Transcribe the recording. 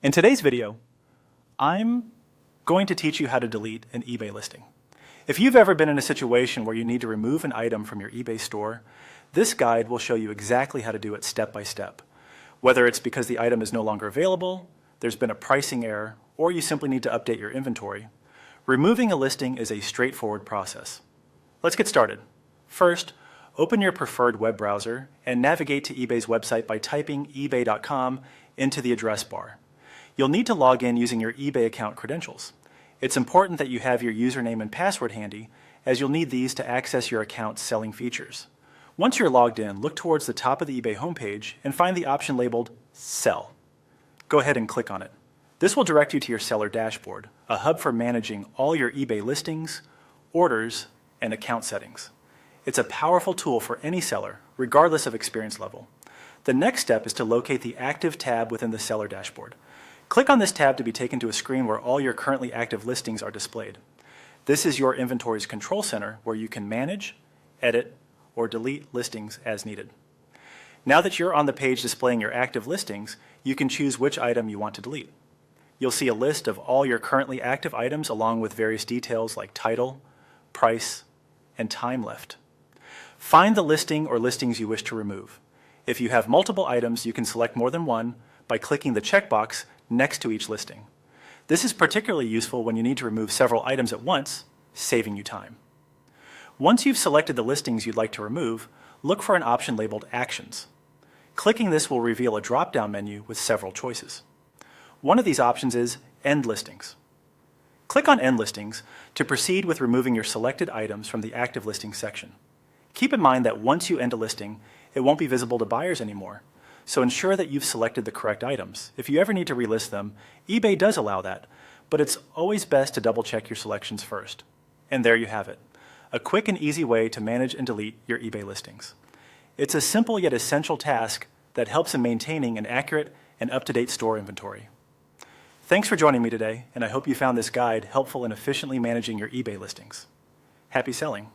In today's video, I'm going to teach you how to delete an eBay listing. If you've ever been in a situation where you need to remove an item from your eBay store, this guide will show you exactly how to do it step by step. Whether it's because the item is no longer available, there's been a pricing error, or you simply need to update your inventory, removing a listing is a straightforward process. Let's get started. First, open your preferred web browser and navigate to eBay's website by typing ebay.com into the address bar. You'll need to log in using your eBay account credentials. It's important that you have your username and password handy, as you'll need these to access your account's selling features. Once you're logged in, look towards the top of the eBay homepage and find the option labeled Sell. Go ahead and click on it. This will direct you to your seller dashboard, a hub for managing all your eBay listings, orders, and account settings. It's a powerful tool for any seller, regardless of experience level. The next step is to locate the Active tab within the seller dashboard. Click on this tab to be taken to a screen where all your currently active listings are displayed. This is your inventory's control center where you can manage, edit, or delete listings as needed. Now that you're on the page displaying your active listings, you can choose which item you want to delete. You'll see a list of all your currently active items along with various details like title, price, and time left. Find the listing or listings you wish to remove. If you have multiple items, you can select more than one by clicking the checkbox next to each listing. This is particularly useful when you need to remove several items at once, saving you time. Once you've selected the listings you'd like to remove, look for an option labeled Actions. Clicking this will reveal a drop-down menu with several choices. One of these options is End Listings. Click on End Listings to proceed with removing your selected items from the Active Listings section. Keep in mind that once you end a listing, it won't be visible to buyers anymore, so ensure that you've selected the correct items. If you ever need to relist them, eBay does allow that, but it's always best to double-check your selections first. And there you have it, a quick and easy way to manage and delete your eBay listings. It's a simple yet essential task that helps in maintaining an accurate and up-to-date store inventory. Thanks for joining me today, and I hope you found this guide helpful in efficiently managing your eBay listings. Happy selling!